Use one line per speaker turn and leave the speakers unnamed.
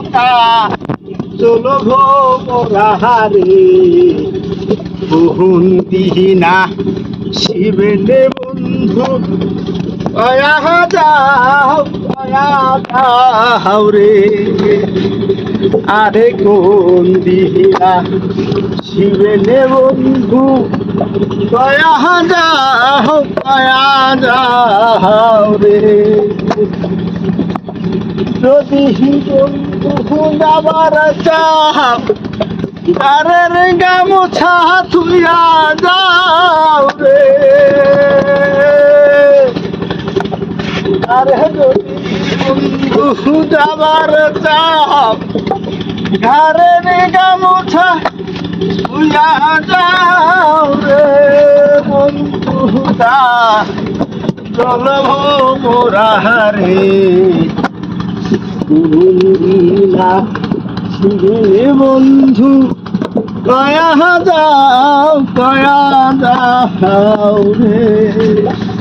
নৌকা চলো গো মোরা হারে বহুন দিহিনা শিবেনে বন্ধু কয়া যাও রে আরে কোন দিহিনা শিবেনে বন্ধু কয়া যাও রে যদি বন্ধু যাবার চাও গারের গামছা থুইয়া যাও রে আরে যদি বন্ধু যাবার চাও গারের গামছা থুইয়া যাও রে বন্ধুটা চলো মোরা রে বন্ধু কয়া যাও রে।